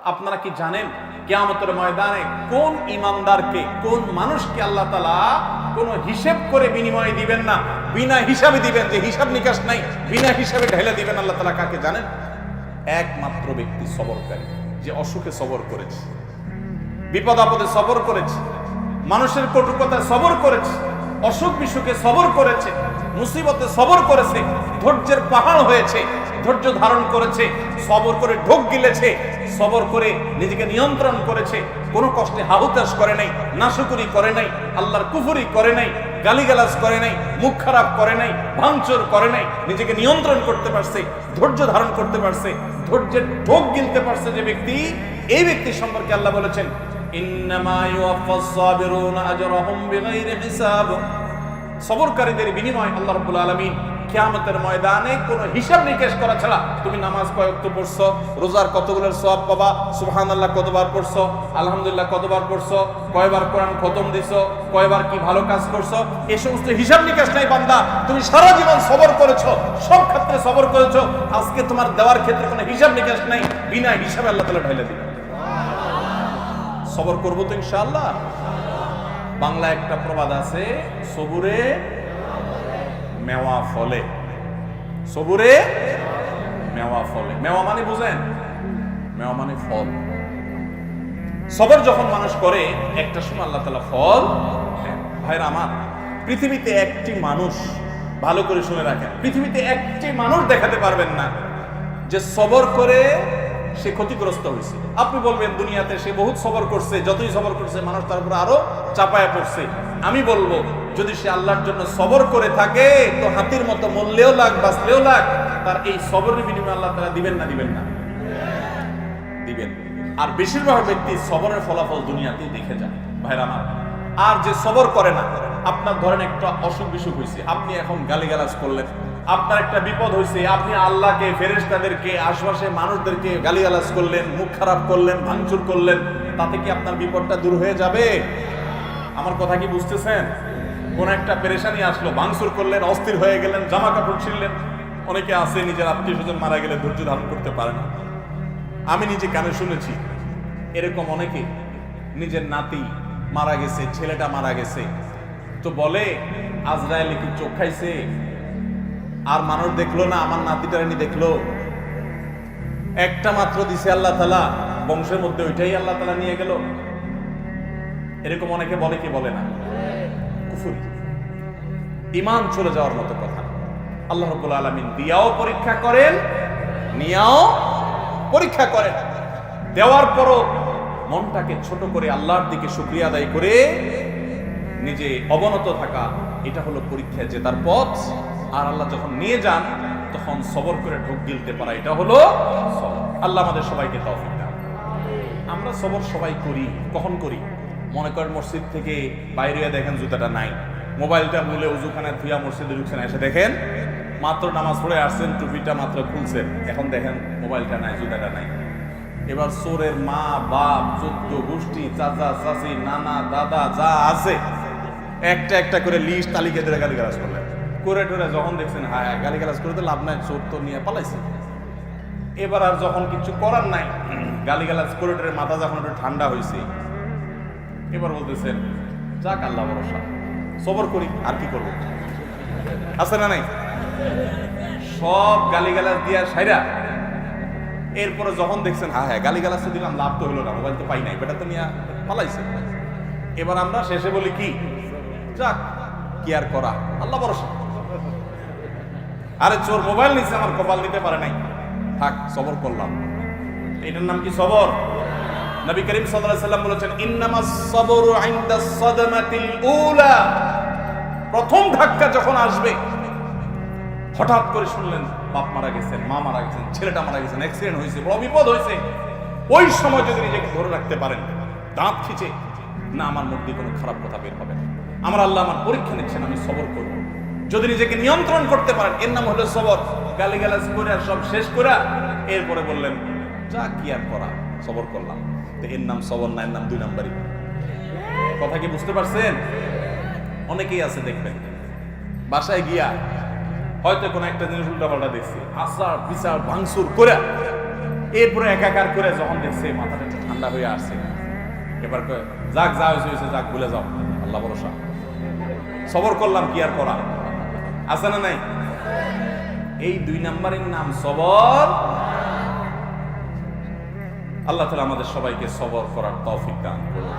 আপনারা কি জানেন কিয়ামতের ময়দানে কোন ইমানদারকে, কোন মানুষকে আল্লাহ তাআলা কোন হিসাব করে বিনিময় দিবেন না, বিনা হিসাবে দিবেন, যে হিসাব নিকাশ নাই, বিনা হিসাবে ঢেলে দিবেন আল্লাহ তাআলা কাকে জানেন? একমাত্র ব্যক্তি সবরকারী, যে অসুখে সবর করেছে, বিপদ আপদে সবর করেছে, মানুষের কটুকতায় সবর করেছে, অসুখ বিসুখে সবর করেছে, মুসিবতে সবর করেছে, ধৈর্যের পাহাড় হয়েছে, ধৈর্য ধারণ করেছে, সবর করে ঢোক গিলেছে, সবর করে নিজেকে নিয়ন্ত্রণ করেছে, কোনো কষ্টে হাহুতাশ করে নাই, নাশকরি করে নাই, আল্লাহর কুফরি করে নাই, গালিগালাজ করে নাই, মুখ খারাপ করে নাই, ভাঙচুর করে নাই, নিজেকে নিয়ন্ত্রণ করতে পারছে, ধৈর্য ধারণ করতে পারছে, ধৈর্যের ঢোক গিলতে পারছে যে ব্যক্তি, এই ব্যক্তি সম্পর্কে আল্লাহ বলেছেন ইন্নামা ইউওয়াফাস সাবিরুনা আজরাহুম বিগাইরি হিসাব। সবরকারীদের বিনিময় আল্লাহ রাব্বুল আলামিন কিয়ামতের ময়দানে কোনো হিসাব নিকেশ করা ছাড়া, তুমি নামাজ কয় ওয়াক্ত পড়ছো, রোজার কতগুলোর সওয়াব পাবা, সুবহানাল্লাহ কতবার পড়ছো, আলহামদুলিল্লাহ কতবার পড়ছো, কয়বার কোরআন খতম দিছো, কয়বার কি ভালো কাজ করছো, এই সমস্ত হিসাব নিকেশ নাই বান্দা। তুমি সারা জীবন সবর করেছো, সব ক্ষেত্রে সবর করেছো, আজকে তোমার দেওয়ার ক্ষেত্রে কোনো হিসাব নিকেশ নাই, বিনা হিসাবে আল্লাহ তাআলা ঢাইলা দিবেন। সবর করবো তো ইনশাআল্লাহ। বাংলা একটা প্রবাদ আছে, সবুরে মেওয়া ফলে, সবুরে মেওয়া ফলে। মেওয়া মানে বুঝেন? মেওয়া মানে ফল। সবর যখন মানুষ করে একটা সময় আল্লাহ তাআলা ফল দেন। ভাইরা আমার, পৃথিবীতে একটি মানুষ, ভালো করে শুনে রাখেন, পৃথিবীতে একটি মানুষ দেখাতে পারবেন না যে সবর করে সে ক্ষতিগ্রস্ত হয়েছে। আপনি বলবেন দুনিয়াতে সে বহুত সবর করছে, যতই সবর করছে মানুষ তার উপর আরো চাপায়া পড়ছে। আমি বলবো যদি সে আল্লাহর জন্য সবর করে থাকে তো হাতির মতো মরলেও লাগ বাঁচলেও লাগ, তার এই সবরের বিনিময়ে আল্লাহ তাআলা দিবেন না দিবেন না? দিবেন। আর বেশিরভাগ ব্যক্তি সবরের ফলাফল দুনিয়াতেই দেখে যায় ভাইরা আমার। আর যে সবর করে না, আপনার ধরেন একটা অসুখ বিসুখ হয়েছে, আপনি এখন গালিগালাজ করলেন, আপনার একটা বিপদ হয়েছে, আপনি আল্লাহকে, ফেরেশতাদেরকে, আশপাশে মানুষদেরকে গালিগালাজ করলেন, মুখ খারাপ করলেন, ভাঙচুর করলেন, তাতে কি আপনার বিপদটা দূর হয়ে যাবে? আমার কথা কি বুঝতেছেন? কোন একটা পেরেশানি আসলো, ভাঙচুর করলেন, অস্থির হয়ে গেলেন, জামা কাপড় ছিঁড়লেন। অনেকে আছে নিজের আত্মীয় স্বজন মারা গেলে ধৈর্য ধারণ করতে পারে না। আমি নিজে কানে শুনেছি এরকম অনেকে, নিজের নাতি মারা গেছে, ছেলেটা মারা গেছে, তো বলে আজরাইল কি চোখ খাইছে, আর মানুষ দেখলো না, আমার নাতিটারানি দেখলো, একটা মাত্র দিছে আল্লাহ তাআলা, বংশের মধ্যে ওইটাই আল্লাহ তাআলা নিয়ে গেল। এরকম অনেকে বলে কি বলে না? কুফরি, ঈমান চলে যাওয়ার মতো কথা। আল্লাহ রাব্বুল আলামিন দিয়াও পরীক্ষা করেন, নিয়াও পরীক্ষা করেন। দেওয়ার পরও মনটাকে ছোট করে আল্লাহর দিকে শুকরিয়া আদায় করে নিজে অবনত থাকা, এটা হলো পরীক্ষা জেতার পথ। আর আল্লাহ যখন নিয়ে যান তখন সবর করে ঢোক গিলতে পারা, এটা হলো সবর। আল্লাহ আমাদের সবাইকে তৌফিক দান। আমরা সবর সবাই করি, কখন করি? মনে করেন মসজিদ থেকে বাইরে দেখেন জুতাটা নাই, মোবাইলটা ভুলে উজুখানে ধুইয়া মসজিদে ঢুকছেন, এসে দেখেন মাত্র নামাজ পড়ে আসছেন, টুপিটা মাত্র খুলছেন, এখন দেখেন মোবাইলটা নাই, জুতাটা নাই। এবার চোরের মা বাপ, 14 গোষ্ঠী, চাচা চাচি, নানা দাদা যা আছে একটা একটা করে লিস্ট তালিকা ধরে গালিগালাজ করলেন, করে টোরে যখন দেখছেন হ্যাঁ গালিগালাজ করে তো লাভ নাই, চোর তো নিয়ে পালাইছে। এবার আর যখন কিছু করার নাই, গালিগালাজ করে টোরে মাথা যখন একটু ঠান্ডা হয়েছে, এবার বলতেছেন যাক আল্লাহ ভরসা, সবর করি, আর কি করবো, আছে না নাই? সব গালিগালাজ দিয়া সাইরা এরপরে যখন দেখছেন হ্যাঁ হ্যাঁ গালিগালাজ তো দিলাম, লাভ তো হলো না, মোবাইল তো পাই নাই, বেটা তো নিয়ে পালাইছে। এবার আমরা শেষে বলি কি, যাক কি আর করা, আল্লাহ ভরসা। আরে চোর মোবাইল নিচ্ছে, আমার কপাল নিতে পারে নাই, থাক সবর করলাম। এটার নাম কি সবর? নবী করিম সাল্লাল্লাহু আলাইহি ওয়াসাল্লাম বলেছেন ইন্নামাস সাবরু ইনদাস সাদমাতিল উলা। প্রথম ধাক্কা যখন আসবে, হঠাৎ করে শুনলেন বাপ মারা গেছেন, মা মারা গেছেন, ছেলেটা মারা গেছেন, অ্যাক্সিডেন্ট হয়েছে, বড় বিপদ হয়েছে, ওই সময় যদি নিজেকে ধরে রাখতে পারেন, দাঁত খিচে, না আমার মধ্যে কোনো খারাপ কথা বের হবে না, আমার আল্লাহ আমার পরীক্ষা নিচ্ছেন, আমি সবর করব, যদি নিজেকে নিয়ন্ত্রণ করতে পারেন, এর নাম হলো সবর। গালিগালাজ করে সব শেষ করে এরপরে বললেন যা কি আর করা, সবর করলাম, তো এর নাম সবর না, এর নাম 2 নাম্বারই। কথা কি বুঝতে পারছেন? অনেকেই আছে দেখবেন বাসায় গিয়া হয়তো কোনো একটা জিনিস উল্টা পাল্টা দেখছি, আচার বিচার ভাঙচুর করে এরপরে একাকার করে যখন দেখছে মাথাটা একটু ঠান্ডা হয়ে আসছে, এবার যাক যা হয়েছে যাক, ভুলে যাও, আল্লাহ ভরসা, সবর করলাম, কি আর করা আছে না নাই? এই 2 নাম্বারের নাম সবর। আল্লাহ তাআলা আমাদের সবাইকে সবর করার তৌফিক দান করুন।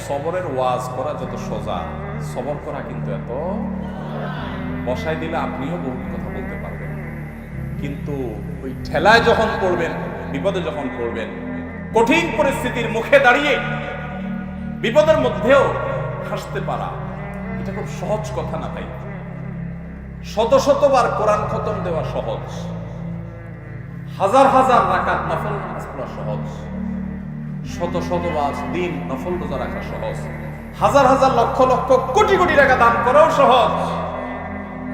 সবরের ওয়াজ করা যত সোজা, সবর করা কিন্তু এত, বসায় দিলে আপনিও বহুত কথা বলতে পারবেন, কিন্তু ওই ঠেলায় যখন পড়বেন, বিপদে যখন পড়বেন, কঠিন পরিস্থিতির মুখে দাঁড়িয়ে বিপদের মধ্যেও হাসতে পারা, এটা খুব সহজ কথা না ভাই। শত শতবার কোরআন খতম দেওয়া সহজ, হাজার হাজার রাকাত নফল নামাজ পড়া সহজ, শত শতবার দিন নফল রোজা রাখা সহজ, হাজার হাজার লক্ষ লক্ষ কোটি কোটি টাকা দান করাও সহজ।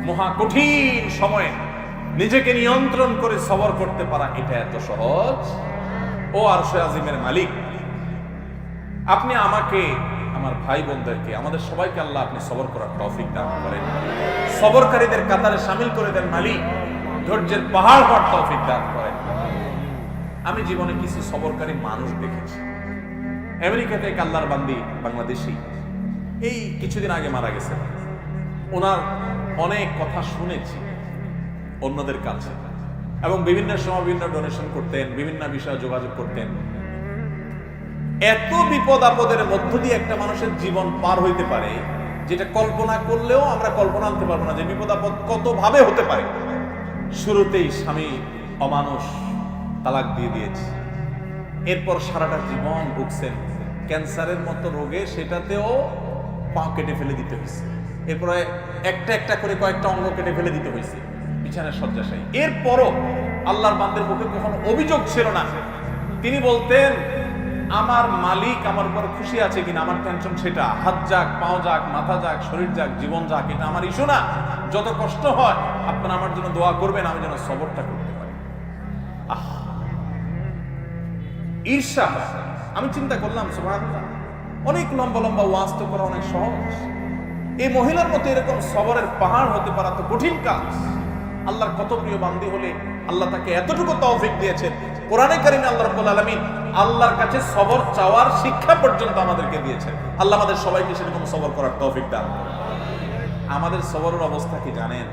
মহা কঠিন সময়ে নিজেকে নিয়ন্ত্রণ করে সবর করতে পারা, এটা এত সহজ। ও আরশে আজিমের মালিক, আপনি আমাকে, আমার ভাই বোনদেরকে, আমাদের সবাইকে আল্লাহ আপনি সবর করার তৌফিক দান করেন, সবরকারীদের কাতারে শামিল করে দেন মালিক, ধৈর্যের পাহাড় হওয়ার তৌফিক দান করেন। আমি জীবনে কিছু সবরকারী মানুষ দেখেছি। আমেরিকাতে এক আল্লাহর বান্দি বাংলাদেশী, এই কিছুদিন আগে মারা গেছে। ওনার অনেক কথা শুনেছি অন্যদের কাছে, এবং বিভিন্ন সময় বিভিন্ন ডোনেশন করতেন, বিভিন্ন বিষয়ে যোগাযোগ করতেন। এত বিপদ আপদের মধ্য দিয়ে একটা মানুষের জীবন পার হইতে পারে, যেটা কল্পনা করলেও আমরা কল্পনা আনতে পারবো না যে বিপদ আপদ কত ভাবে হতে পারে। শুরুতেই স্বামী অমানুষ, তালাক দিয়ে দিয়েছে, এরপর সারাটা জীবন ভুগছেন ক্যান্সারের মতো রোগে, সেটাতেও পা কেটে ফেলে দিতে হয়েছে, এরপরে একটা একটা করে কয়েকটা অঙ্গ কেটে ফেলে দিতে হয়েছে, বিছানায় শয্যাশায়ী। এরপরও আল্লাহর বান্দার মুখে কখনো অভিযোগ ছিল না। তিনি বলতেন, আমার মালিক আমার উপর খুশি আছে কিনা, আমার টেনশন সেটা, হাত যাক, পাও যাক, মাথা যাক, শরীর যাক, জীবন যাক, এটা আমার ইস্যু না। যত কষ্ট হয় আপনারা আমার জন্য দোয়া করবেন, আমি যেন সবরটা করতে পারি। ঈর্ষা, আমি চিন্তা করলাম সুবহানাল্লাহ, অনেক লম্বা লম্বা ওয়াজ তো করা অনেক সহজ, এই মহিলার মতো এরকম সবরের পাহাড় হতে পারা তো কঠিন কাজ। আল্লাহর কত প্রিয় বান্দি হলে আল্লাহ তাকে এতটুকু তৌফিক দিয়েছেন। কোরআনে কারিমে আল্লাহ রাব্বুল আলামিন আল্লাহর কাছে সবর চাওয়ার শিক্ষা পর্যন্ত আমাদেরকে দিয়েছেন। আল্লাহ আমাদের সবাইকে সেরকম সবর করার তৌফিক দান করুন। আমাদের সবরের অবস্থা কি জানেন?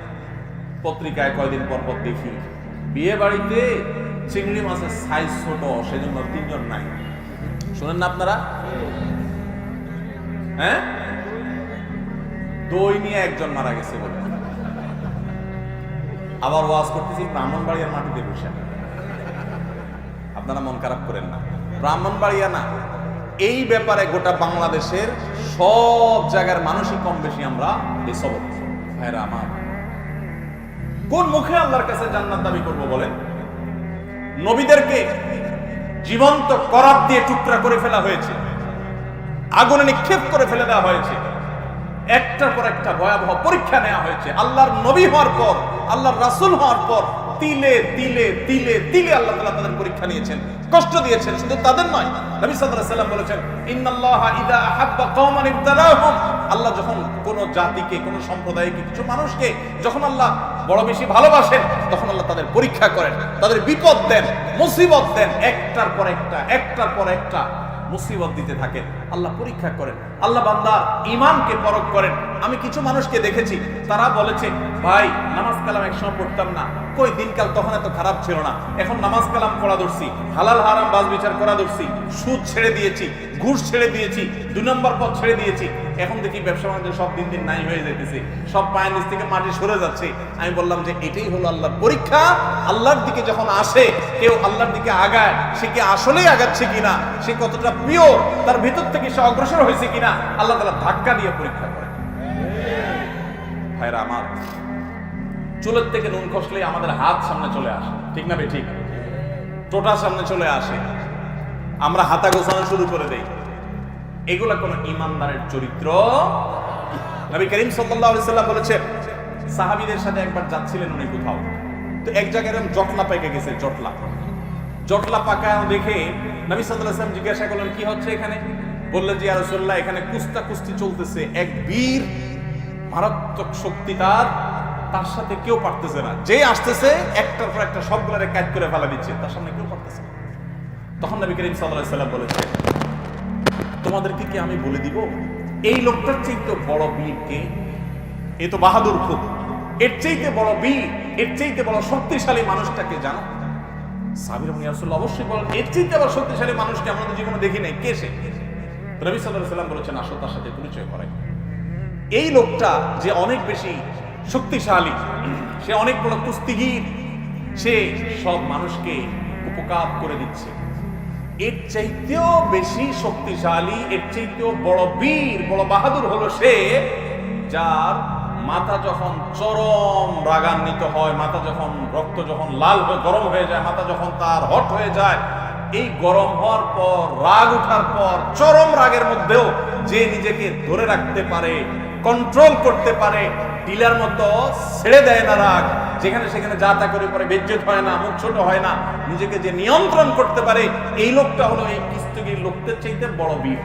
পত্রিকায় কয়দিন পর পর দেখি বিয়ে বাড়িতে চিংড়ি মাছের সাইজ ছোট, সেজন্য 3 জন নাই। শুনেন না আপনারা? হ্যাঁ, দই নিয়ে 1 জন মারা গেছে বলে। আবার ওয়াজ করতেছি ব্রাহ্মণবাড়িয়ার মাটিতে বসে। আপনারা মন খারাপ করেন না, ব্রাহ্মণবাড়িয়া না, এই ব্যাপারে গোটা বাংলাদেশের সব জায়গার মানুষই কম বেশি আমরা বেসবর। ভাইরা আমার, কোন মুখে আল্লাহর কাছে জান্নাত দাবি করব বলেন? নবীদেরকে জীবন্ত করাত দিয়ে টুকরা করে ফেলা হয়েছে, আগুনে নিক্ষেপ করে ফেলে দেওয়া হয়েছে, একটার পর একটা ভয়াবহ পরীক্ষা নেওয়া হয়েছে। আল্লাহর নবী হওয়ার পর, আল্লাহর রাসূল হওয়ার পর তিলে তিলে তিলে তিলে আল্লাহ তাআলা তাদের পরীক্ষা নিয়েছেন, কষ্ট দিয়েছেন। শুধু তাদের নয়, নবী সাল্লাল্লাহু আলাইহি ওয়াসাল্লাম বলেছেন, ইন্নাল্লাহা ইযা আহাব্বা কওমান ইবতালাহুম, আল্লাহ যখন কোন জাতিকে, কোন সম্প্রদায়কে, কিছু মানুষকে যখন আল্লাহ বড় বেশি ভালোবাসেন, তখন আল্লাহ তাদের পরীক্ষা করেন, তাদের বিপদ দেন, মুসিবত দেন, একটার পর একটা, একটার পর একটা মুসিবত দিতে থাকেন, আল্লাহ পরীক্ষা করেন, আল্লাহ বান্দার ঈমানকে পরখ করেন। আমি কিছু মানুষকে দেখেছি, তারা বলেছে, ভাই নামাজ কালাম একসময় পড়তাম না, কই দিনকাল তখন এত খারাপ ছিল না, এখন নামাজ কালাম পড়া ধরছি, হালাল হারাম বাজ বিচার করা ধরছি, সুদ ছেড়ে দিয়েছি, ঘুষ ছেড়ে দিয়েছি, 2 নম্বর পথ ছেড়ে দিয়েছি, এখন দেখি ব্যবসা বাণিজ্য সব দিন দিন নাই হয়ে যেতেছে, সব পায়ের নিচ থেকে মাটি সরে যাচ্ছে। আমি বললাম যে এটাই হলো আল্লাহর পরীক্ষা। আল্লাহর দিকে যখন আসে কেউ, আল্লাহর দিকে আগায়, সে কি আসলেই আগাচ্ছে কিনা, সে কতটা পিওর, তার ভিতর থেকে সে অগ্রসর হয়েছে কিনা, আল্লাহ তাআলা ধাক্কা দিয়ে পরীক্ষা করে। ভাইরা আমার, চুলের থেকে নুন খসলে আমাদের হাত সামনে চলে আসে, ঠিক না ভাই? ঠিক, টোটা সামনে চলে আসে, আমরা হাতা গোছানো শুরু করে দেই। এগুলা কোন ইমানদারের চরিত্র? নবী করিম সাল্লাল্লাহু আলাইহি সাল্লাম বলেছে, সাহাবীদের সাথে একবার যাচ্ছিলেন উনি কোথাও, তো এক জায়গায় এরকম জটলা পেকে গেছে, জটলা পাকা দেখে নবী সাল্লাল্লাহু আলাইহি সাল্লাম জিজ্ঞাসা করলেন, কি হচ্ছে এখানে? বললেন যে ইয়া রাসূলুল্লাহ, এখানে কুস্তি চলতেছে, এক বীর, মারাত্মক শক্তি তার, তার সাথে কেউ পারতেছে না, যে আসতেছে একটার পর একটা সবগুলারে কাজ করে ফেলা দিচ্ছে, তার সামনে কেউ পারতেছে না। তখন নবী করিম সাল্লাল্লাহু আলাইহি সাল্লাম বলেছে, তোমাদেরকে কি আমি বলে দিব এই লোকটার চাইতে বড় বীর কে? এ তো বাহাদুর খুব, এর চাইতে বড় বীর, এর চাইতে বড় শক্তিশালী মানুষটাকে জানো? সাহাবীরা বলেন, ইয়া রাসূলুল্লাহ, অবশ্যই বলেন, এর চাইতে আবার শক্তিশালী মানুষকে আমরা তো জীবনে দেখি নাই, কে সে? নবী সাল্লাল্লাহু আলাইহি সাল্লাম বলেছেন, আসো তার সাথে পরিচয় করাই। এই লোকটা যে অনেক বেশি শক্তিশালী, সে অনেক বড় কুস্তিগীর, সে সব মানুষকে উপকার করে দিচ্ছে। এর চাইতেও বেশি শক্তিশালী, এর চাইতেও বড় বীর, বড় বাহাদুর হলো সে, যার মাথা যখন চরম রাগান্বিত হয়, মাথা যখন রক্ত যখন লাল হয়ে গরম হয়ে যায়, মাথা যখন তার হট হয়ে যায়, এই গরম হওয়ার পর, রাগ উঠার পর, চরম রাগের মধ্যেও যে নিজেকে ধরে রাখতে পারে, কন্ট্রোল করতে পারে, টিলার মতো ছেড়ে দেয় না রাগ, যেখানে সেখানে যা তা করে পরে বেজ্জত হয় না, মুখ ছোট হয় না, নিজেকে যে নিয়ন্ত্রণ করতে পারে, এই লোকটা হলো এই কুস্তিগীর লোকদের চাইতে বড় বীর।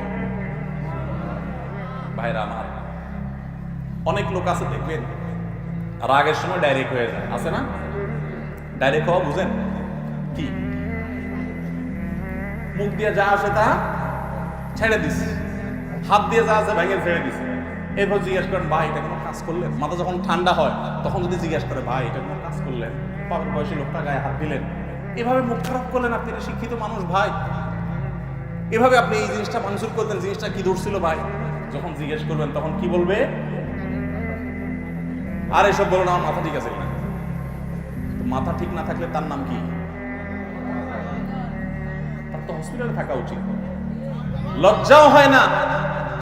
ভাইরা আমার, অনেক লোক আছে দেখবেন রাগের সময় ডাইরেক্ট হয়ে যায়, আছে না? ডাইরেক্ট হওয়া বুঝেন কি? মুখ দিয়ে যা আসে তা ছেড়ে দিস, হাত দিয়ে যা আছে ভেঙে ছেড়ে দিস। এরপর জিজ্ঞেস করেন, ভাই এটা কোনো কাজ করলেন? মাথা যখন ঠান্ডা হয় তখন যদি জিজ্ঞেস করে, ভাই এটা কোনো কাজ করলেন? বাবার বয়সী লোকটা গায়ে হাত দিলেন, এভাবে মুখ খারাপ করলেন? আপনি শিক্ষিত মানুষ ভাই, এভাবে আপনি এই জিনিসটা মনসুর করতেন, জিনিসটা কি ধরছিল ভাই? যখন জিজ্ঞেস করবেন তখন কি বলবে? আর এসব বলো না, আমার মাথা ঠিক আছে না। মাথা ঠিক না থাকলে তার নাম কি? তার তো হসপিটালে থাকা উচিত। লজ্জাও হয় না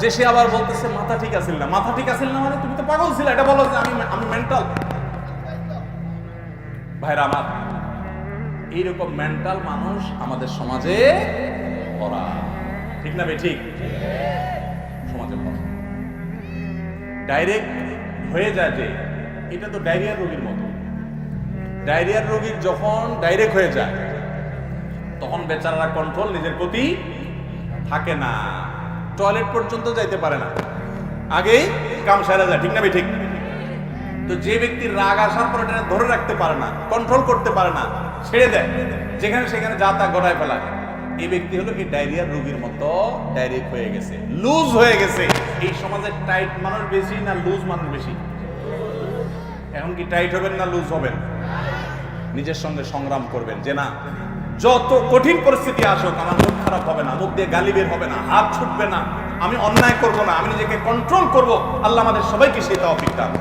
যে সে আবার বলতেছে মাথা ঠিক আছিল না। মাথা ঠিক আছিল না মানে তুমি তো পাগল ছিলে, এটা বলো যে আমি মেন্টাল। ভাইরা আমার, এইরকম মেন্টাল মানুষ আমাদের সমাজে ভরা, ঠিক না? ঠিক, সমাজে ভরা। ডাইরেক্ট হয়ে যায় যে এটা তো ডায়রিয়ার রোগীর মতো। ডায়রিয়ার রোগীর যখন ডাইরেক্ট হয়ে যায় তখন বেচারারা কন্ট্রোল নিজের প্রতি থাকে না, টয়লেট পর্যন্ত যাইতে পারে না, আগেই কাম সারা যায়, ঠিক না? ঠিক। তো যে ব্যক্তির রাগ আসার পর এটা ধরে রাখতে পারে না, কন্ট্রোল করতে পারে না, ছেড়ে দেয়, যেখানে সেখানে যা তা গড়ায় ফেলায়, এই ব্যক্তি হলো এই ডায়রিয়ার রোগীর মতো ডাইরেক্ট হয়ে গেছে, লুজ হয়ে গেছে। এই সমাজে টাইট মানুষ বেশি না লুজ মানুষ বেশি? এখন কি টাইট হবেন না লুজ হবেন? নিজের সঙ্গে সংগ্রাম করবেন যে না, যত কঠিন পরিস্থিতি আসুক আমার মুখ খারাপ হবে না, মুখ দিয়ে গালি বের হবে না, হাত ছুটবে না, আমি অন্যায় করব না, আমি নিজেকে কন্ট্রোল করব। আল্লাহ আমাদের সবাইকে সেই তৌফিক দান।